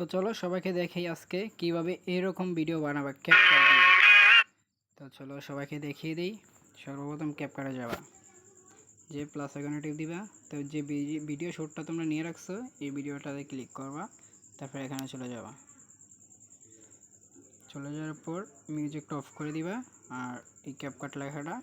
তো চলো সবাইকে দেখাই আজকে কিভাবে এরকম ভিডিও বানাবা ক্যাপকাট দিয়ে। তো চলো সবাইকে দেখিয়ে দিই। সর্বপ্রথম ক্যাপকাটে যাবা, যে প্লাস আইকনে টিপ দিবা। তো যে ভিডিও শুটটা তোমরা নিয়ে রাখছো এই ভিডিওটাতে ক্লিক করবা, তারপর এখানে চলে যাবা। চলে যাওয়ার পর মিউজিকটা অফ করে দিবা আর এই ক্যাপকাট লেখাটা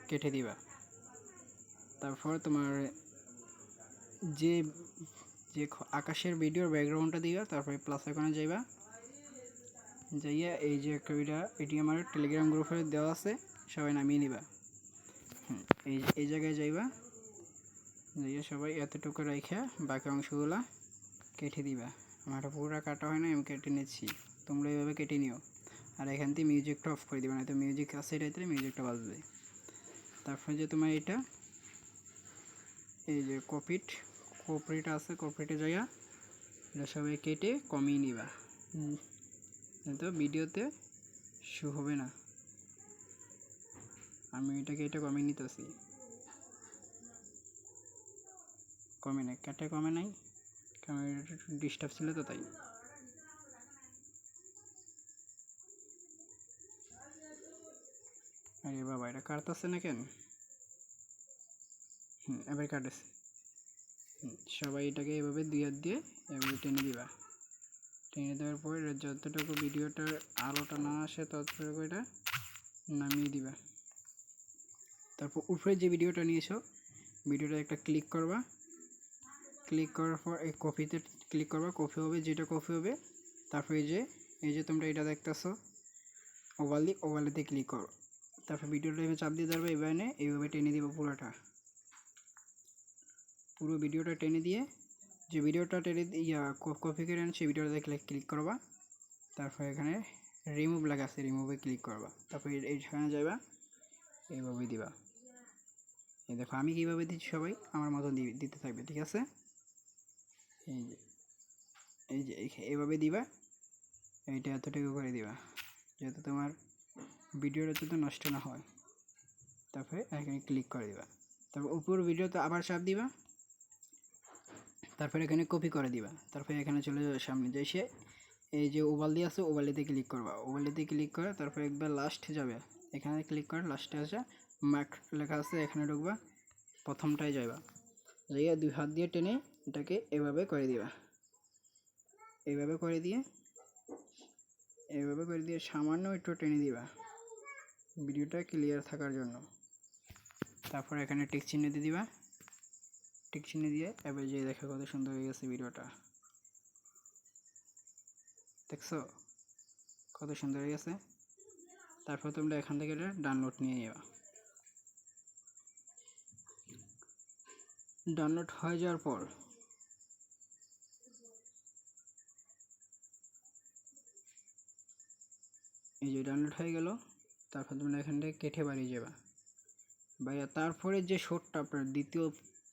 কেটে দিবা। তারপর তোমার যে যে আকাশের ভিডিওর ব্যাকগ্রাউন্ডটা দিবা, তারপরে প্লাস আইকনে যাইবা। যাইয়া এই যে একটা ভিডিও এটি আমার টেলিগ্রাম গ্রুপে দেওয়া আছে, সবাই নামিয়ে নিবা। এই জায়গায় যাইবা, যাইয়া সবাই এতটুকু রেখে বাকি অংশগুলো কেটে দিবা। আমার পুরো কাটা হয় না, আমি কেটে নিচ্ছি, তোমরা এইভাবে কেটে নিও। আর এখান থেকে মিউজিকটা অফ করে দিবা, না তো মিউজিক আছে এটাতে মিউজিকটা বাজবে। তারপরে যে তোমার এটা এই যে কপিটা আছে, কপিটে যাইয়া এটা সবাই কেটে কমিয়ে নিবা, তো ভিডিওতে শো হবে না। আমি এটাকে এটা কমিয়ে নিতেছি, কমে নাই, কাটে কমে নাই, কারণ এটা একটু ডিস্টার্ব ছিল তো তাই। আরে বাবা, এটা কাটতেছে না কেন? এবার কাটেছে। সবাই এটাকে এভাবে দুই হাত দিয়ে এভাবে টেনে দিবা। টেনে দেওয়ার পর যতটুকু ভিডিওটার আলোটা না আসে ততটুকু এটা নামিয়ে দিবা। তারপর উপরে যে ভিডিওটা নিয়েছো ভিডিওটা একটা ক্লিক করবা। ক্লিক করার পর এই কপিতে ক্লিক করবা, কপি হবে যেটা কপি হবে। তারপর এই যে তোমরা এটা দেখতেছো ওভারলেতে ক্লিক করো। তারপর ভিডিওটা এভাবে চাপ দিয়ে ধরবে, এভাবে এইভাবে টেনে দিব পুরো ভিডিওটা টেনে দিয়ে যে ভিডিওটা টেনে কপি করে সেই ভিডিওটা ক্লিক করবা। তারপর এখানে রিমুভ লেখা আছে, রিমুভে ক্লিক করবা। তারপর এইখানে যাবা, এইভাবে দিবা। এই দেখো আমি কীভাবে দিচ্ছি, সবাই আমার মতন দিতে থাকবে, ঠিক আছে? এই যে এইভাবে দিবা, এইটা এতটুকু করে দিবা যাতে তোমার ভিডিওটা যাতে নষ্ট না হয়। তারপরে এখানে ক্লিক করে দিবা। তারপর উপর ভিডিওতে আবার চাপ দিবা, তারপরে এখানে কপি করে দিবা। তারপরে এখানে চলে যাবে সামনে, যে এসে এই যে ওভারলি আছে ওভারলিতে ক্লিক করবা। ওভারলিতে ক্লিক করে তারপর একবার লাস্ট যাবে, এখানে ক্লিক করে লাস্টে আসে ম্যাক লেখা আছে, এখানে ঢুকবা, প্রথমটায় যাইবা। যাইয়া দুই হাত দিয়ে টেনে এটাকে এভাবে করে দিবা। এইভাবে করে দিয়ে সামান্য একটু টেনে দিবা ভিডিওটা ক্লিয়ার থাকার জন্য। তারপর এখানে টিক চিহ্ন দিয়ে দিবা। টিক চিহ্ন দিয়ে এবার যে দেখো কত সুন্দর হয়ে গেছে ভিডিওটা, দেখছো কত সুন্দর হয়ে গেছে? তারপর তোমরা এখান থেকে এটা ডাউনলোড নিয়ে যাবা। ডাউনলোড হয়ে যাওয়ার পর এই যে ডাউনলোড হয়ে গেল। তারপর তোমরা এখান থেকে কেটে বাড়িয়ে যাবা। ভাইয়া তারপরে যে শটটা আপনার দ্বিতীয়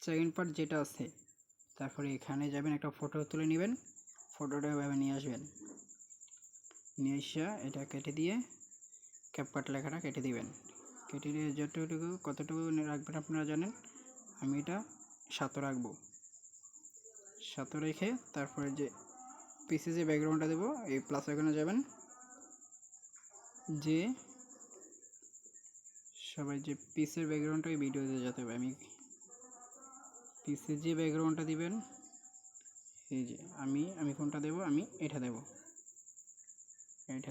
সেকেন্ড পার্ট যেটা আছে, তারপরে এখানে যাবেন, একটা ফটো তুলে নেবেন, ফটোটা এভাবে নিয়ে আসবেন, নিয়ে এসে এটা কেটে দিয়ে ক্যাপকাট লেখাটা কেটে দিবেন। কেটে দিয়ে কতটুকু রাখবেন আপনারা জানেন, আমি এটা 7 রাখবো। 7 রেখে তারপরে যে পিসে যে ব্যাকগ্রাউন্ডটা দেবো এই প্লাস আইকনে যাবেন, যে সবাই যে পিসের ব্যাকগ্রাউন্ডটা এই ভিডিওতে যেতে হবে, আমি পিসে যে ব্যাকগ্রাউন্ডটা দিবেন এই যে আমি কোনটা দেব, আমি এটা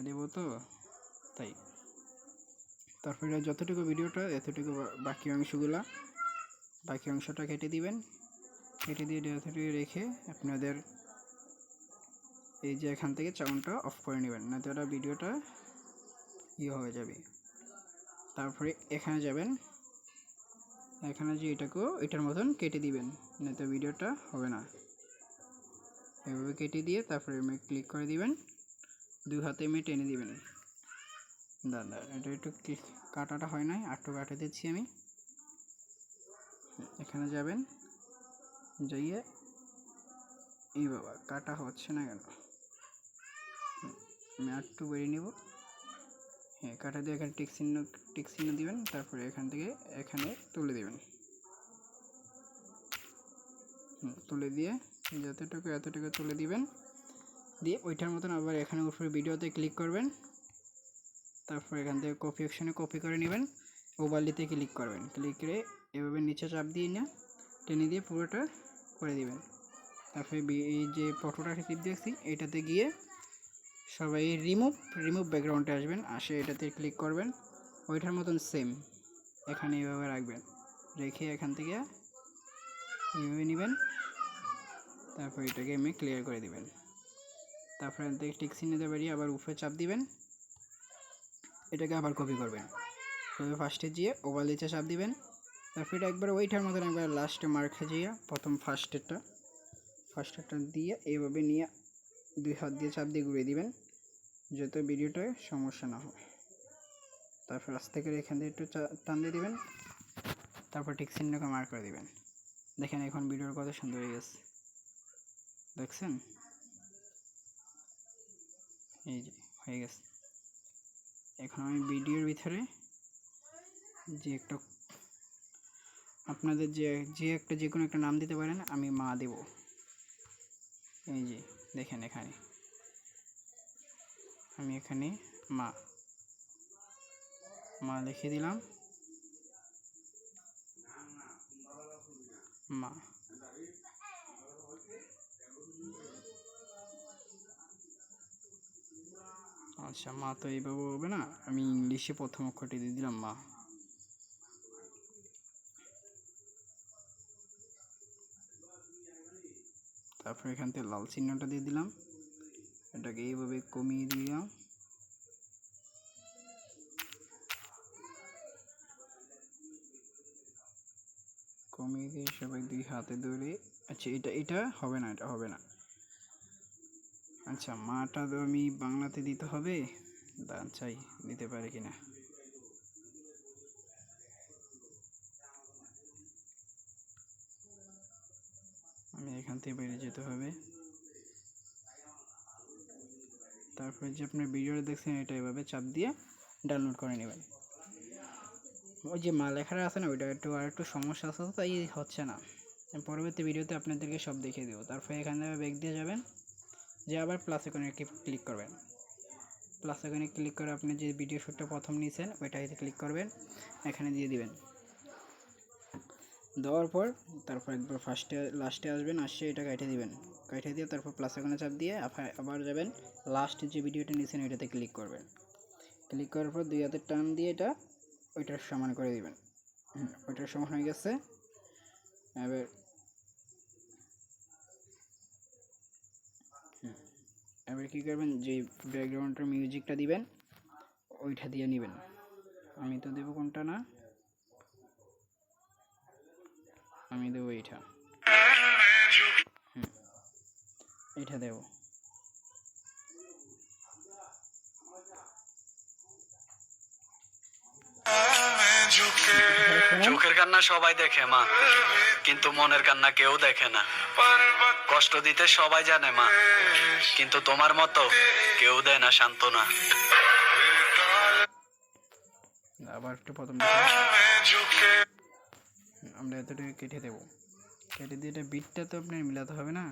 দেব তো তাই। তারপরে যতটুকু ভিডিওটা এতটুকু বাকি অংশটা কেটে দিবেন। কেটে দিয়ে এতটুকু রেখে আপনাদের এই যে এখান থেকে সাউন্ডটা অফ করে নেবেন, না তো ওটা ভিডিওটা হয়ে যাবে। তারপরে এখানে যাবেন, এখানে যে এটাকেও এটার মতন কেটে দিবেন, না তো ভিডিওটা হবে না। এভাবে কেটে দিয়ে তারপরে ক্লিক করে দিবেন, দুই হাতে টেনে দিবেন। দাদা এটা একটু কাটাটা হয় নাই, একটু কাটে দিচ্ছি আমি। এখানে যাবেন, যাইয়ে এই বাবা কাটা হচ্ছে না কেন, আমি একটু বেরিয়ে নেব। হ্যাঁ, কাটা দিয়ে এখানে টিক চিহ্ন দিবেন, তারপরে এখান থেকে এখানে তুলে দিবেন। তুলে দিয়ে এতটুকু তুলে দিবেন। দিয়ে ওইটার মতন আবার এখানে উপরে ভিডিওতে ক্লিক করবেন, তারপর এখান থেকে কপি অপশানে কপি করে নেবেন, ওভারলেতে ক্লিক করবেন, ক্লিক করে এভাবে নিচে চাপ দিয়ে না টেনে দিয়ে পুরোটা করে দিবেন। তারপরে এই যে ফটোটা টিপ দিয়েছি এটাতে গিয়ে সবাই রিমুভ ব্যাকগ্রাউন্ডে আসবেন, আসে এটাতে ক্লিক করবেন, ওইটার মতন সেম এখানে এইভাবে রাখবেন, রেখে এখান থেকে এইভাবে নেবেন, তারপর এটাকে এমনি ক্লিয়ার করে দিবেন। তারপর এখান থেকে টিক চিহ্ন দিয়ে বেরিয়ে আবার উপরে চাপ দিবেন, এটাকে আবার কপি করবেন, তবে ফার্স্টে গিয়ে ওভারলেতে চাপ দিবেন, তারপর এটা একবার ওইটার মতন একবার লাস্টে মার্কে যেয়ে প্রথম ফার্স্টেরটা দিয়ে এইভাবে নিয়ে 2 হাত দিয়ে চাপ দিয়ে ঘুরিয়ে দিবেন, যাতে ভিডিওটায় সমস্যা না হয়। তারপর আস্তে করে এখান থেকে একটু টান দিয়ে দিবেন, তারপর টিক চিহ্নকে মার্ক করে দিবেন। দেখেন এখন ভিডিওর কত সুন্দর হয়ে গেছে, দেখছেন? এই যে হয়ে গেছে। এখন আমি ভিডিওর ভিতরে যে একটা আপনাদের যে কোনো একটা নাম দিতে পারেন, আমি মা দেব। এই যে দেখেন এখানে আমি এখানে মা লিখে দিলাম, মা। আচ্ছা, মা তো এইভাবে হবে না, আমি ইংলিশে প্রথম অক্ষরটি দিয়ে দিলাম মা। তারপর এখান থেকে লাল চিহ্নটা দিয়ে দিলাম, এটাকে এইভাবে কমিয়ে দিলাম, কমিয়ে দিয়ে সবাই 2 হাতে ধরে। আচ্ছা এটা হবে না, এটা হবে না। আচ্ছা মাটা তো আমি বাংলাতে দিতে হবে, দাঁড়ান চাই দিতে পারি কিনা। আমি এখান থেকে বেরিয়ে যেতে হবে। তারপরে যে আপনার ভিডিওটা দেখছেন এটা এভাবে চাপ দিয়ে ডাউনলোড করে নেবেন। ওই যে মা লেখাটা আছে না, ওইটা আর একটু সমস্যা আছে, তাই হচ্ছে না। পরবর্তী ভিডিওতে আপনাদেরকে সব দেখিয়ে দেবো। তারপরে এখান থেকে ব্যাক দিয়ে যাবেন, যে আবার প্লাস আইকনে ক্লিক করবেন, প্লাস আইকনে ক্লিক করে আপনি যে ভিডিও শ্যুটটা প্রথম নিয়েছেন ওইটাতে ক্লিক করবেন, এখানে দিয়ে দিবেন। দেওয়ার পর তারপর একবার লাস্টে আসবেন, আসছে এটা কেটে দিবেন, কেটে দিয়ে তারপর প্লাস আইকনে চাপ দিয়ে আবার যাবেন, লাস্ট যে ভিডিওটা নিয়েছেন ওইটাতে ক্লিক করবেন, ক্লিক করার পর 2 হাতের টান দিয়ে এটা ওইটার সমান করে দিবেন। ওইটার সমান হয়ে গেছে। এবার কী করবেন, যে ব্যাকগ্রাউন্ডের মিউজিকটা দিবেন ওইটা দিয়ে নেবেন। আমি তো দেবো কোনটা, না আমি দেবো এইটা, এইটা দেবো। চোখের কান্না সবাই দেখে মা, কিন্তু মনের কান্না কেউ দেখে না। কষ্ট দিতে সবাই জানে মা, কিন্তু তোমার মতো কেউ দেয় না সান্ত্বনা। আবার একটু প্রথম আমরা এতটুকু কেটে দেবো, কেটে দিয়ে এটা বিটটা তো আপনার মিলাতে হবে না,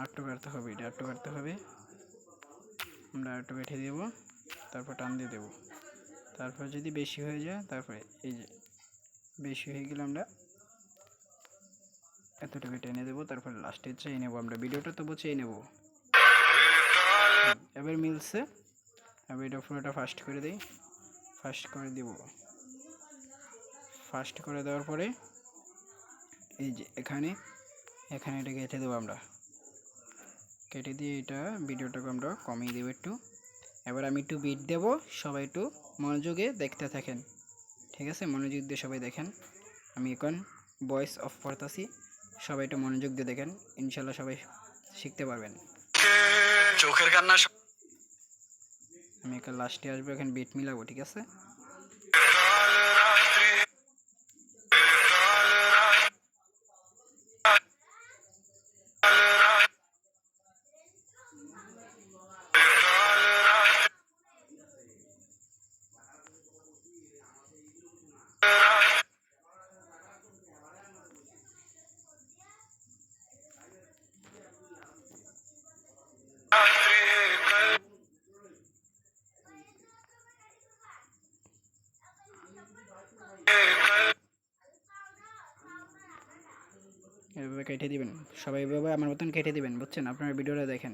আটটু কাটতে হবে, এটা আটটু কাটতে হবে, আমরা আটটু কেটে দেবো, তারপর টান দিয়ে দেবো। তারপর যদি বেশি হয়ে যায়, তারপরে এই যে বেশি হয়ে গেলে আমরা এতটুকু টেনে দেবো, তারপর লাস্টে চেয়ে নেবো, আমরা ভিডিওটা তবু চেয়ে নেবো। এবার মিলছে, এবার এটা পুরোটা ফাস্ট করে দিই, ফাস্ট করে দিব। ফাস্ট করে দেওয়ার পরে এই যে এখানে এটা কেটে দেবো, আমরা কেটে দিয়ে এটা ভিডিওটাকে আমরা কমিয়ে দেবো একটু। এবার আমি একটু বিট দেবো, সবাই একটু মনোযোগে দেখতে থাকেন, ঠিক আছে? মনোযোগ দিয়ে সবাই দেখেন, আমি এখন ভয়েস অফ করতেছি, সবাই একটু মনোযোগ দিয়ে দেখেন, ইনশাল্লাহ সবাই শিখতে পারবেন। চোখের কান্না আমি এখন লাস্টে আসবো, এখানে বিট মিলাবো, ঠিক আছে? কেটে দিবেন, সবাই এভাবে আমার মতন কেটে দিবেন, বুঝছেন? আপনারা ভিডিওটা দেখেন।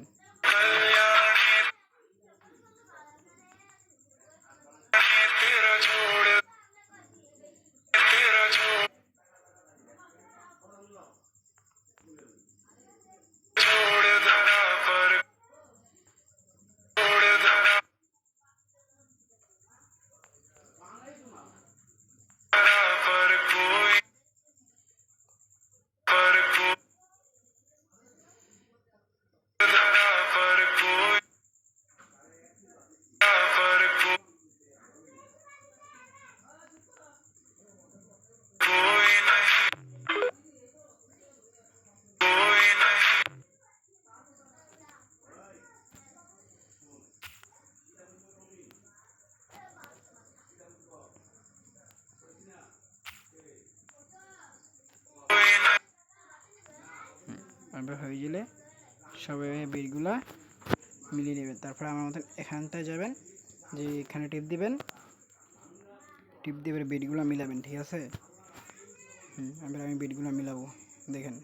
এবার হয়ে গেলে সবাই বিটগুলা মিলিয়ে নেবেন। তারপর আমার মতন এখানটায় যাবেন, যে এখানে টিপ দিবেন, টিপ দিয়ে এবার বিটগুলো মিলাবেন, ঠিক আছে? এবার আমি বিটগুলো মিলাবো, দেখেন।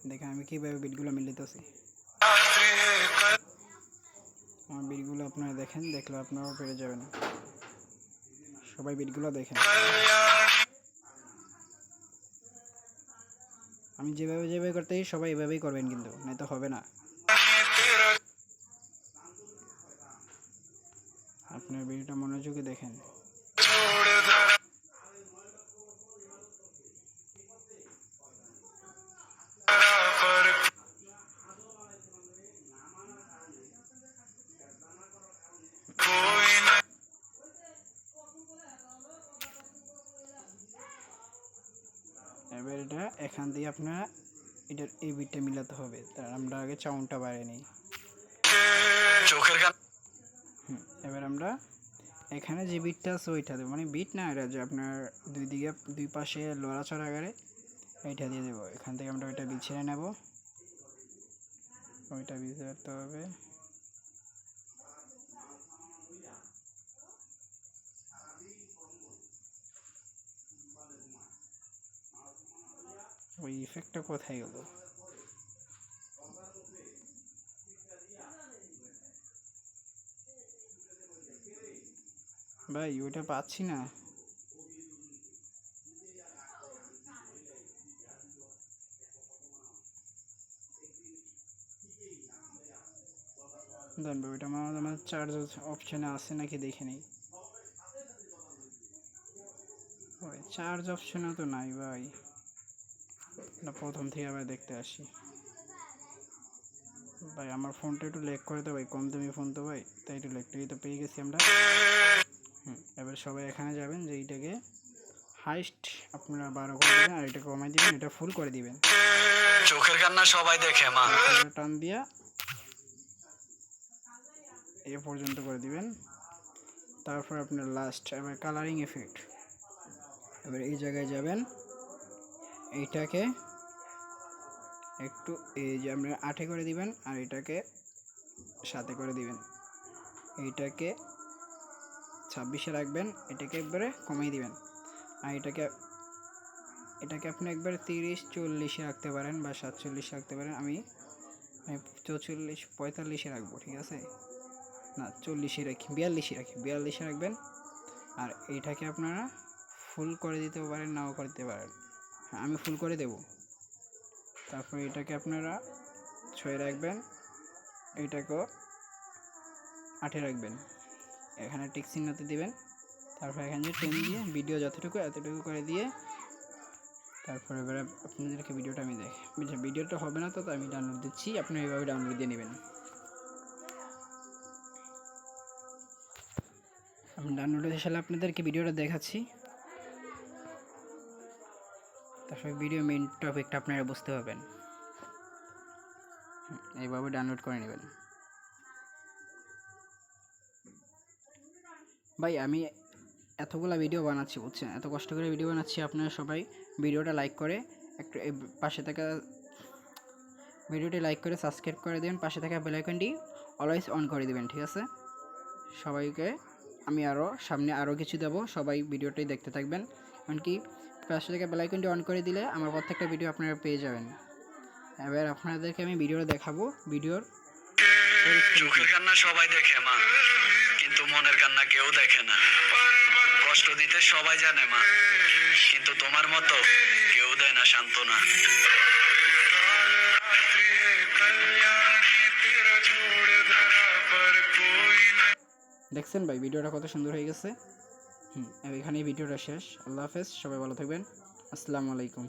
দেখেন আমি কীভাবে বিটগুলো মিলাতেছি। আমার বিটগুলো আপনারা দেখেন, দেখলে আপনারাও পেরে যাবেন। সবাই বিটগুলো দেখেন। আমি যেভাবে যেভাবে করতে সবাই এভাবেই করবেন, কিন্তু নয়তো হবে না। আপনার ভিডিওটা মনোযোগে দেখেন। এবার এটা এখান দিয়ে আপনারা এটার এই বিটটা মিলাতে হবে। তার আমরা আগে চাউনটা বাড়িয়ে নিই। এবার আমরা এখানে যে বিটটা আছে ওইটা দেবো, মানে বিট না, এটা যে আপনার দুই পাশে লড়াচড়া করে এইটা দিয়ে দেবো। এখান থেকে আমরা ওইটা বিছিয়ে নেব, ওইটা বিছিয়ে রাখতে হবে। ওই ইফেক্টটা কোথায় গেল? ভাই ওইটা পাচ্ছি না। দেন ভাই ওইটা আমার চার্জ অপশানে আছে নাকি দেখে নেই। ওই চার্জ অপশানে তো নাই ভাই, এটা প্রথম থেকে আবার দেখতে আসি। ভাই আমার ফোনটা একটু ল্যাগ করে তো ভাই, কম দামি ফোন তো ভাই, তাই একটু ল্যাগটাই তো পেয়ে গেছি আমরা। এবার সবাই এখানে যাবেন, যে এইটাকে হাইস্ট আপনারা 12 করে দেবেন, আর এটা কমাই দিবেন, এটা ফুল করে দিবেন। চোখের কান্না সবাই দেখে মা, টান দিয়া এ পর্যন্ত করে দিবেন। তারপর আপনার লাস্ট এবার কালারিং এফেক্ট। এবার এই জায়গায় যাবেন, এইটাকে একটু এই যে আপনারা 8 করে দিবেন, আর এটাকে 7 করে দিবেন। এইটাকে 26-এ রাখবেন, এটাকে একবারে কমিয়ে দিবেন। আর এটাকে আপনি একবারে 30-40-এ রাখতে পারেন বা 47 রাখতে পারেন। আমি 44-45-এ রাখবো, ঠিক আছে? না 40-এ রাখি, 42-এ রাখি, 42-এ রাখবেন। আর এইটাকে আপনারা ফুল করে দিতে পারেন, নাও করতে পারেন। আমি ফুল করে দেব। তারপর এটাকে আপনারা 6 রাখবেন, এইটাকেও 8 রাখবেন। এখানে টিক চিহ্নতে দিবেন। তারপর এখানে 10 দিয়ে ভিডিও যতটুকু এতটুকু করে দিয়ে, তারপর এবারে আপনাদেরকে ভিডিওটা আমি দেখি। ভিডিওটা হবে না তো আমি ডাউনলোড দিচ্ছি, আপনি এইভাবে ডাউনলোড দিয়ে নেবেন। আমি ডাউনলোড হিসেবে আপনাদেরকে ভিডিওটা দেখাচ্ছি। তারপর ভিডিও মেইন টপিকটা আপনারা বুঝতে পারবেন। এইভাবে ডাউনলোড করে নেবেন। ভাই আমি এতগুলা ভিডিও বানাচ্ছি, বুঝছেন? এত কষ্ট করে ভিডিও বানাচ্ছি। আপনারা সবাই ভিডিওটা লাইক করে একটু পাশে থাকা ভিডিওটি লাইক করে সাবস্ক্রাইব করে দেবেন, পাশে থাকা বেল আইকনটি অলওয়েজ অন করে দিবেন, ঠিক আছে? সবাইকে আমি সামনে আরও কিছু দেবো, সবাই ভিডিওটাই দেখতে থাকবেন। এমনকি পাশে থেকে বেল আইকনটি অন করে দিলে আমার প্রত্যেকটা ভিডিও আপনারা পেয়ে যাবেন। এবার আপনাদেরকে আমি ভিডিওটা দেখাবো। ভিডিওর চোখের কান্না সবাই দেখে মা, কিন্তু মনের কান্না কেউ দেখে না। কষ্ট দিতে সবাই জানে মা, কিন্তু তোমার মতো কেউ দেয় না সান্ত্বনা। দেখছেন ভাই ভিডিওটা কত সুন্দর হয়ে গেছে। এখানেই ভিডিওটা শেষ। আল্লাহ হাফেজ, সবাই ভালো থাকবেন। আসসালামু আলাইকুম।